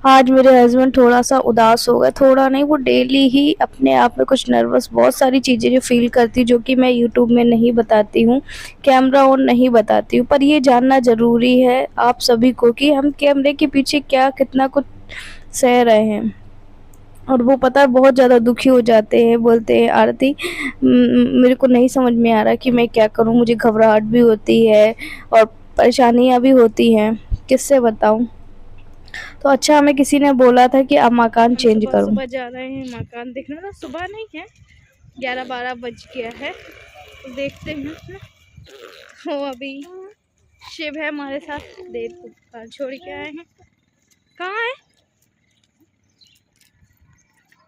आज मेरे हस्बैंड थोड़ा सा उदास हो गए, थोड़ा नहीं वो डेली ही अपने आप में कुछ नर्वस, बहुत सारी चीज़ें जो फ़ील करती जो कि मैं यूट्यूब में नहीं बताती हूँ, कैमरा ऑन नहीं बताती हूँ। पर ये जानना ज़रूरी है आप सभी को कि हम कैमरे के पीछे क्या कितना कुछ सह रहे हैं। और वो पता है बहुत ज़्यादा दुखी हो जाते हैं, बोलते हैं आरती मेरे को नहीं समझ में आ रहा कि मैं क्या करूँ, मुझे घबराहट भी होती है और परेशानियाँ भी होती हैं, किससे बताऊँ। तो अच्छा हमें किसी ने बोला था कि अब मकान हम चेंज सुबह करूँ। सुबह जा रहे हैं मकान देखने। मतलब सुबह नहीं है, 11-12 बज गया है, तो देखते हैं ना। वो अभी शिव है हमारे साथ, देव को बाहर छोड़ के आए हैं। कहाँ है?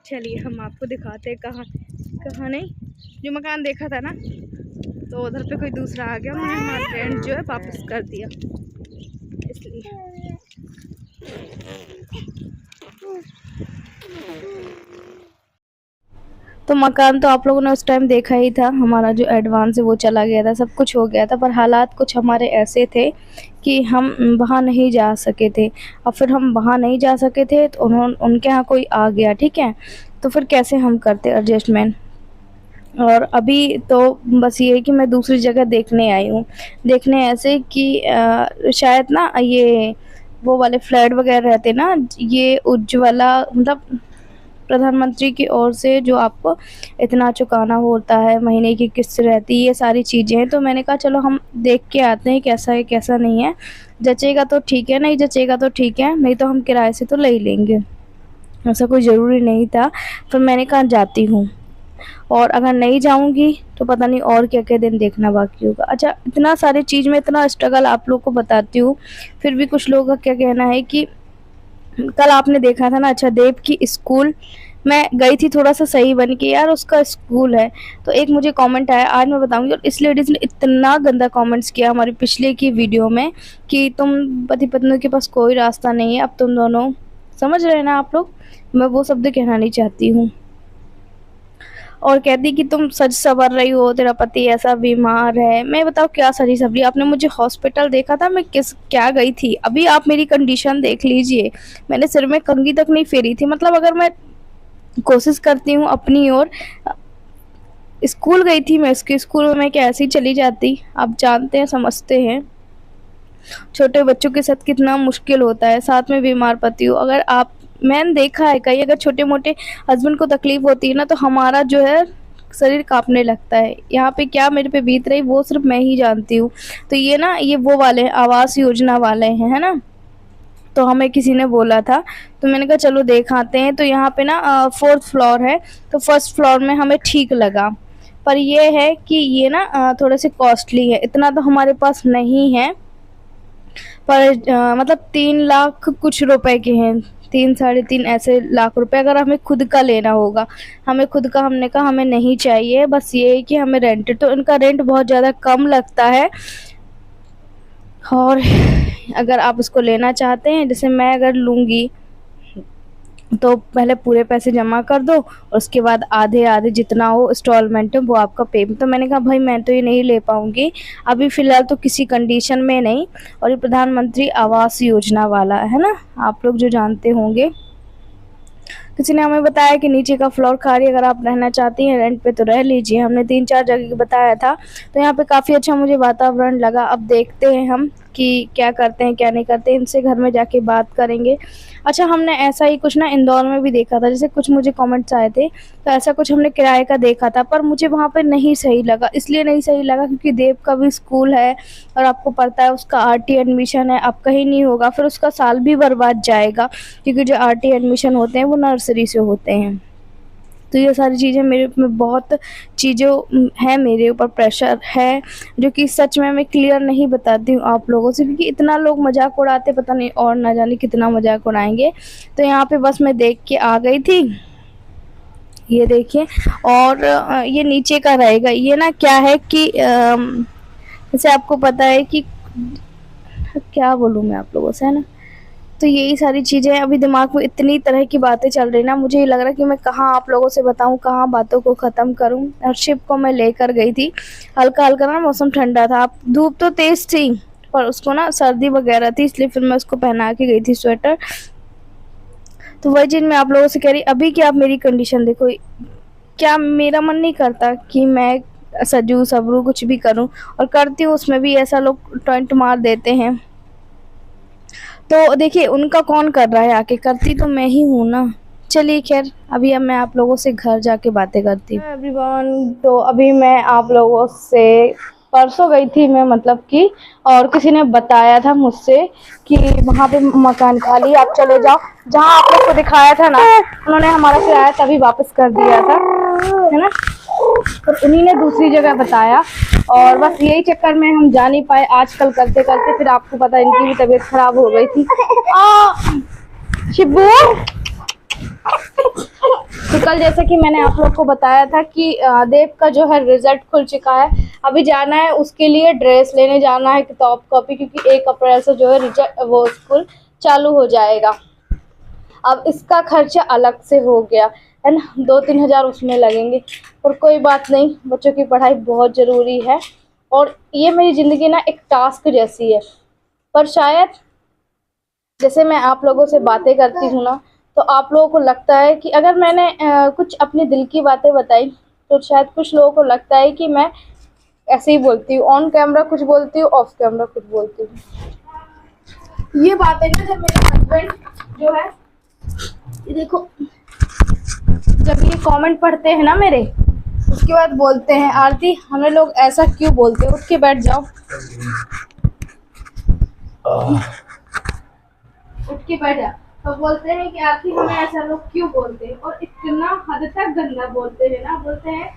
चलिए हम आपको दिखाते हैं कहाँ। कहाँ नहीं, जो मकान देखा था ना, तो उधर पे कोई दूसरा आ गया, उन्होंने हमारा रेंट जो है वापस कर दिया, इसलिए। तो मकान तो आप लोगों ने उस टाइम देखा ही था, हमारा जो एडवांस है वो चला गया था, सब कुछ हो गया था, पर हालात कुछ हमारे ऐसे थे कि हम वहाँ नहीं जा सके थे। और फिर हम वहाँ नहीं जा सके थे तो उनके यहाँ कोई आ गया, ठीक है। तो फिर कैसे हम करते एडजस्टमेंट। और अभी तो बस ये है कि मैं दूसरी जगह देखने आई हूँ। देखने ऐसे कि शायद ना ये वो वाले फ्लैट वगैरह रहते ना, ये उज्ज्वला मतलब प्रधानमंत्री की ओर से जो आपको इतना चुकाना होता है, महीने की किस्त रहती है, ये सारी चीज़ें हैं। तो मैंने कहा चलो हम देख के आते हैं कैसा है कैसा नहीं है, जचेगा तो ठीक है, नहीं जचेगा तो ठीक है, नहीं तो हम किराए से तो ले ही लेंगे, ऐसा कोई ज़रूरी नहीं था। फिर मैंने कहा जाती हूँ, और अगर नहीं जाऊँगी तो पता नहीं और क्या-क्या दिन देखना बाकी होगा। अच्छा इतना सारी चीज़ में इतना स्ट्रगल आप लोग को बताती हूँ, फिर भी कुछ लोगों का क्या कहना है कि कल आपने देखा था ना, अच्छा देव की स्कूल मैं गई थी थोड़ा-सा सही बन के, यार उसका स्कूल है। तो एक मुझे कमेंट आया, आज मैं बताऊँगी, और इस लेडीज़ ने इतना गंदा कमेंट्स किया हमारी पिछले की वीडियो में कि तुम पति-पत्नी के पास कोई रास्ता नहीं है, अब तुम दोनों समझ रहे हैं ना आप लोग? मैं वो शब्द कहना नहीं चाहती हूँ। और कहती कि तुम सज-संवर रही हो, तेरा पति ऐसा बीमार है। मैं बताओ क्या सजी-संवरी, आपने मुझे हॉस्पिटल देखा था मैं किस क्या गई थी? अभी आप मेरी कंडीशन देख लीजिए, मैंने सिर में कंघी तक नहीं फेरी थी। मतलब अगर मैं कोशिश करती हूँ अपनी ओर, स्कूल गई थी मैं, उसके स्कूल में मैं क्या ऐसे ही चली जाती? आप जानते हैं, समझते हैं, छोटे बच्चों के साथ कितना मुश्किल होता है, साथ में बीमार पति हो। अगर आप मैंने देखा है कहीं अगर छोटे-मोटे हस्बैंड को तकलीफ़ होती है ना, तो हमारा जो है शरीर काँपने लगता है। यहाँ पे क्या मेरे पे बीत रही वो सिर्फ़ मैं ही जानती हूँ। तो ये ना ये वो वाले हैं, आवास योजना वाले हैं, है ना? तो हमें किसी ने बोला था, तो मैंने कहा चलो देख आते हैं। तो यहाँ पे ना 4th फ्लोर है, तो फर्स्ट फ्लोर में हमें ठीक लगा। पर ये है कि ये ना थोड़े-से कॉस्टली है, इतना तो हमारे पास नहीं है। पर मतलब 3 लाख कुछ रुपए के हैं, 3 साढ़े 3 ऐसे लाख रुपए, अगर हमें खुद का लेना होगा। हमें खुद का हमने कहा हमें नहीं चाहिए, बस ये है कि हमें रेंटेड, तो इनका रेंट बहुत ज़्यादा कम लगता है। और अगर आप इसको लेना चाहते हैं, जैसे मैं अगर लूँगी तो पहले पूरे पैसे जमा कर दो, और उसके बाद आधे-आधे जितना हो इंस्टॉलमेंट में वो आपका पे। तो मैंने कहा भाई मैं तो ये नहीं ले पाऊँगी, अभी फ़िलहाल तो किसी कंडीशन में नहीं। और ये प्रधानमंत्री आवास योजना वाला है ना, आप लोग जो जानते होंगे। किसी ने हमें बताया कि नीचे का फ्लोर खाली, अगर आप रहना चाहती हैं रेंट पे तो रह लीजिए। हमने 3-4 जगह बताया था, तो यहाँ पे काफ़ी अच्छा मुझे वातावरण लगा। अब देखते हैं हम कि क्या करते हैं क्या नहीं करते, इनसे घर में जाके बात करेंगे। अच्छा हमने ऐसा ही कुछ ना इंदौर में भी देखा था, जैसे कुछ मुझे कमेंट्स आए थे, तो ऐसा कुछ हमने किराए का देखा था, पर मुझे वहाँ पे नहीं सही लगा। इसलिए नहीं सही लगा क्योंकि देव का भी स्कूल है, और आपको पता है उसका आरटी एडमिशन है, अब कहीं नहीं होगा, फिर उसका साल भी बर्बाद जाएगा, क्योंकि जो आरटी एडमिशन होते हैं वो नर्सरी से होते हैं। तो ये सारी चीज़ें मेरे में बहुत चीज़ों है, मेरे ऊपर प्रेशर है, जो कि सच में मैं क्लियर नहीं बताती हूँ आप लोगों से, क्योंकि इतना लोग मज़ाक उड़ाते पता नहीं, और ना जाने कितना मज़ाक उड़ाएँगे। तो यहाँ पे बस मैं देख के आ गई थी, ये देखिए। और ये नीचे का रहेगा, ये ना क्या है कि जैसे आपको पता है कि क्या बोलूँ मैं आप लोगों से, है ना? तो यही सारी चीज़ें हैं, अभी दिमाग में इतनी तरह की बातें चल रही ना, मुझे ये लग रहा है कि मैं कहाँ आप लोगों से बताऊँ, कहाँ बातों को ख़त्म करूँ। और शिव को मैं लेकर गई थी, हल्का-हल्का ना मौसम ठंडा था, धूप तो तेज़ थी, पर उसको ना सर्दी वग़ैरह थी, इसलिए फिर मैं उसको पहना के गई थी स्वेटर। तो वही चीज़ मैं आप लोगों से कह रही, अभी क्या आप मेरी कंडीशन देखो, क्या मेरा मन नहीं करता कि मैं सजूं सबरूं कुछ भी करूं, और करती हूँ उसमें भी ऐसा लोग टॉन्ट मार देते हैं। तो देखिए उनका कौन कर रहा है आके, करती तो मैं ही हूँ ना। चलिए खैर, अभी अब मैं आप लोगों से घर जाके बातें करती हूँ। एवरीवन, तो अभी मैं आप लोगों से, परसों गई थी मैं, मतलब कि, और किसी ने बताया था मुझसे कि वहाँ पे मकान खाली, आप चले जाओ। जहाँ आप लोग को दिखाया था ना, उन्होंने हमारा किराया तभी वापस कर दिया था, है ना। तो उन्हीं ने दूसरी जगह बताया, और बस यही चक्कर में हम जा नहीं पाए। आजकल करते करते फिर आपको पता इनकी भी तबीयत खराब हो गई थी। शिबू, तो कल जैसा कि मैंने आप लोग को बताया था कि देव का जो है रिजल्ट खुल चुका है। अभी जाना है उसके लिए, ड्रेस लेने जाना है, किताब कॉपी, क्योंकि 1 अप्रैल से जो है रिजल्ट वो स्कूल चालू हो जाएगा। अब इसका खर्चा अलग से हो गया है ना, 2-3 हज़ार उसमें लगेंगे, और कोई बात नहीं, बच्चों की पढ़ाई बहुत ज़रूरी है। और ये मेरी ज़िंदगी ना एक टास्क जैसी है, पर शायद जैसे मैं आप लोगों से बातें करती हूँ ना, तो आप लोगों को लगता है कि अगर मैंने कुछ अपने दिल की बातें बताई, तो शायद कुछ लोगों को लगता है कि मैं ऐसे ही बोलती हूँ, ऑन कैमरा कुछ बोलती हूँ, ऑफ कैमरा कुछ बोलती हूँ। ये बातें ना जब मेरे हस्बैंड जो है, ये देखो, जब ये कमेंट पढ़ते हैं ना मेरे, उसके बाद बोलते हैं, आरती हमें लोग ऐसा क्यों बोलते हैं, उठ के बैठ जाओ, उठ के बैठ जा। तो बोलते हैं कि आरती हमें ऐसा लोग क्यों बोलते हैं, और इतना हद तक गंदा बोलते हैं ना, बोलते हैं,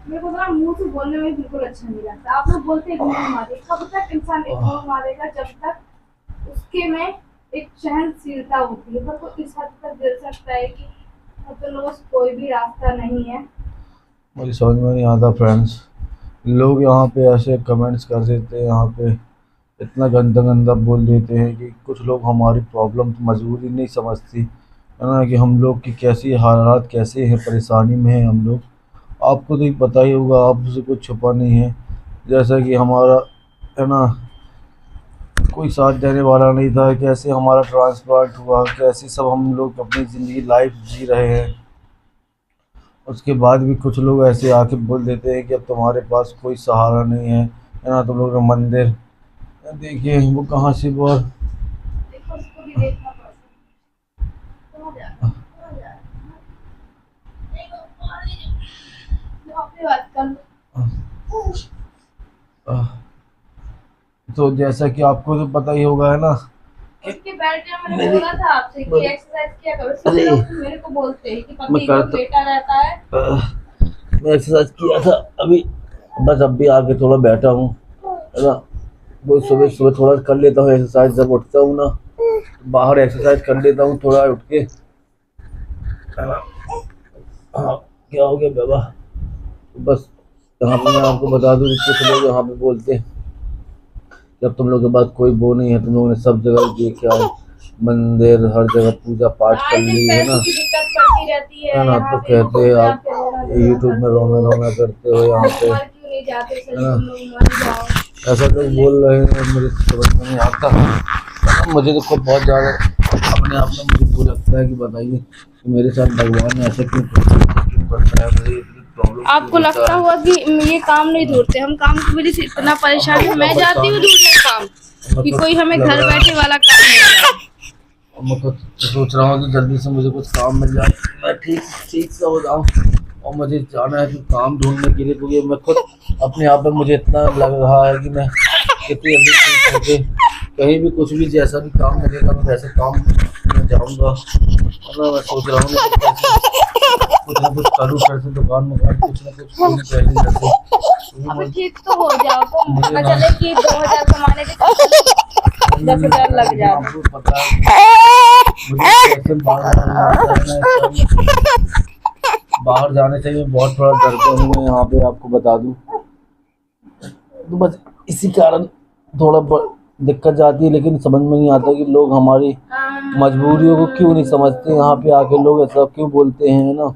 मेरे को ना मुंह से बोलने में बिल्कुल अच्छा नहीं लगता। आप लोग बोलते हैं इग्नोर मारे, कब तक इंसान इग्नोर मारेगा, जब तक उसके में एक सहनशीलता होती है। पर वो इस हद तक गिर सकता है कि तो लोगों से कोई भी रास्ता नहीं है। मुझे समझ में नहीं आता फ्रेंड्स, लोग यहाँ पे ऐसे कमेंट्स कर देते हैं, यहाँ पे इतना गंदा गंदा बोल देते हैं कि कुछ लोग हमारी प्रॉब्लम मजबूरी नहीं समझती है ना, कि हम लोग की कैसी हालात कैसे हैं, परेशानी में हैं हम लोग। आपको तो ये पता ही होगा, आपसे कुछ छुपा नहीं है। जैसा कि हमारा है ना, कोई साथ देने वाला नहीं था, कैसे हमारा ट्रांसप्लांट हुआ, कैसे सब हम लोग अपनी ज़िंदगी लाइफ जी रहे हैं। उसके बाद भी कुछ लोग ऐसे आके बोल देते हैं कि अब तुम्हारे पास कोई सहारा नहीं है ना, तुम लोग का मंदिर देखिए वो कहाँ से वो। देखो उसको भी देखना पड़ता है। कहाँ जा रहा है? कहाँ जा रहा है? देखो, जो अपनी बात कर लो। तो जैसा कि आपको तो पता ही होगा है ना, उसके बैठ के मैंने बोला था आपसे कि एक्सरसाइज किया करो। सब लोग मेरे को बोलते हैं कि पति को लेटा रहता है। मैं एक्सरसाइज किया था अभी, बस अब भी आके थोड़ा बैठा हूँ है ना। वो सुबह सुबह थोड़ा कर लेता हूँ एक्सरसाइज, जब उठता हूँ ना बाहर एक्सरसाइज कर लेता हूँ थोड़ा उठ के, है ना। हाँ, क्या हो गया बाबा। बस यहाँ पे मैं आपको बता दूँ, कुछ लोग यहाँ पे बोलते हैं जब तुम लोग के पास कोई वो नहीं है, तुम लोगों ने सब जगह ये क्या है, मंदिर हर जगह पूजा पाठ कर ली है ना, है ना। तो कहते हैं आप यूट्यूब में रोना रोना करते हो यहाँ पे, है ना। ऐसा लोग बोल रहे हैं, मुझे समझ में नहीं आता। मुझे तो खुद बहुत ज़्यादा अपने आप में मुझे वो लगता है कि बताइए कि मेरे साथ भगवान ने ऐसा क्यों करता है, मुझे प्रॉब्लम। आपको लगता होगा कि ये काम नहीं ढूंढते, हम काम की वजह से इतना परेशान है। मैं जाती हूँ ढूंढने काम, कि कोई हमें घर बैठे वाला काम मिल जाए। मैं खुद सोच रहा हूँ कि जल्दी से मुझे कुछ काम मिल जाए, मैं ठीक ठीक से हो जाऊँ, और मुझे जाना है कि काम ढूंढने के लिए, क्योंकि मैं खुद अपने आप में मुझे इतना लग रहा है कि मैं कितनी जल्दी ठीक होके कहीं भी कुछ भी जैसा भी काम मिलेगा मैं वैसे काम में जाऊँगा। और मैं सोच रहा हूँ कुछ ना कुछ करूँ, फिर से दुकान में कुछ ना कुछ पहले जैसे। अभी ठीक तो हो जाओ, तो पता चले कि 2000 कमाने के 10,000 लग जाए। आपको पता है मुझे कैसे बाहर जाने से मैं बहुत थोड़ा डरता हूँ, मैं यहाँ पे आपको बता दूँ। तो बस इसी कारण थोड़ा दिक्कत जाती है, लेकिन समझ में नहीं आता कि लोग हमारी मजबूरियों को क्यों नहीं समझते, यहाँ पे आके लोग ऐसा क्यों बोलते हैं ना।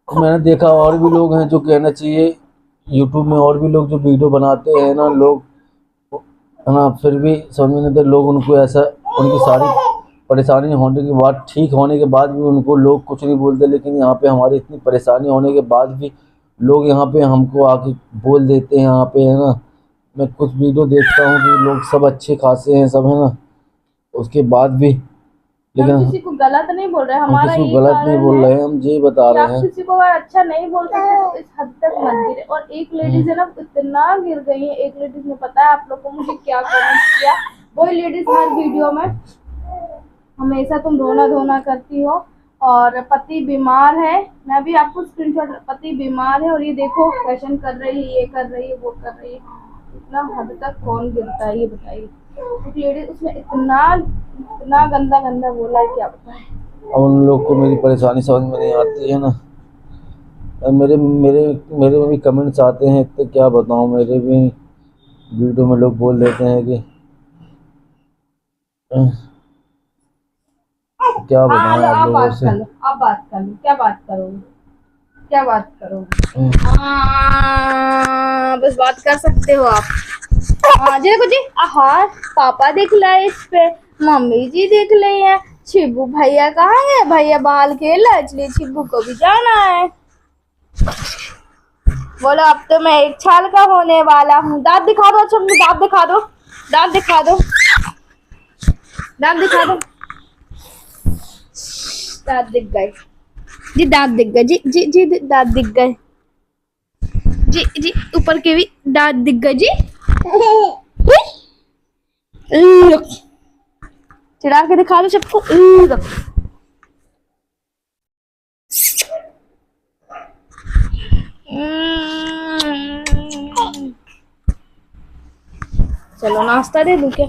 मैंने देखा और भी लोग हैं जो कहना चाहिए, यूट्यूब में और भी लोग जो वीडियो बनाते हैं ना लोग, है ना, फिर भी समझ में नहीं आता, लोग उनको ऐसा उनकी सारी परेशानी होने के बाद, ठीक होने के बाद भी उनको लोग कुछ नहीं बोलते, लेकिन यहाँ पे हमारी इतनी परेशानी होने के बाद भी लोग यहाँ पे हमको आके बोल देते हैं यहाँ पे, है ना। मैं कुछ वीडियो देखता हूँ कि लोग सब अच्छे खासे हैं सब, है ना, उसके बाद भी, लेकिन हम किसी को गलत नहीं बोल रहे, हम हमारा किसी ये को गलत नहीं कारण बोल है रहे हैं, हम यही बता कि रहे आप हैं। किसी को अगर अच्छा नहीं बोल सकते तो इस हद तक मत गिरे। और एक लेडीज है ना, इतना गिर गई है, एक लेडीज ने, पता है आप लोग को मुझे क्या कमेंट किया? वही लेडीज हर वीडियो में हमेशा तुम रोना धोना करती हो और पति बीमार है, मैं भी आपको स्क्रीनशॉट, पति बीमार है और ये देखो फैशन कर रही है, ये कर रही है, वो कर रही है। इतना हद तक कौन गिरता है ये बताइए? एक लेडीज उसने इतना इतना गंदा गंदा बोला है, क्या बताएं। अब उन लोग को मेरी परेशानी समझ में नहीं आती है ना। अब मेरे मेरे मेरे में भी कमेंट्स आते हैं, इतने क्या बताऊं, मेरे भी वीडियो में लोग बोल देते हैं कि क्या हाँ बताएं लो, आप आप लोगों बात से। कर लो, आप बात कर लो, क्या बात करोगे, क्या बात करोगे? बस बात कर सकते हो आप। हाँ जी, देखो जी, हाँ पापा देख लाए इस पे, मम्मी जी देख रही है, छिब्बू भैया कहाँ है, भैया बाल खेला इसलिए छिब्बू को भी जाना है। बोलो अब तो मैं 1 साल का होने वाला हूँ। दांत दिखा दो, छिब्बू दांत दिखा दो, दांत दिखा दो, दांत दिखा दो। दांत दिख गए जी, दांत दिख गए जी, जी जी दांत दिख गए जी, जी ऊपर के भी दांत दिख गए जी। चिढ़ा के दिखा दो सबको। चलो नाश्ता दे दूं क्या?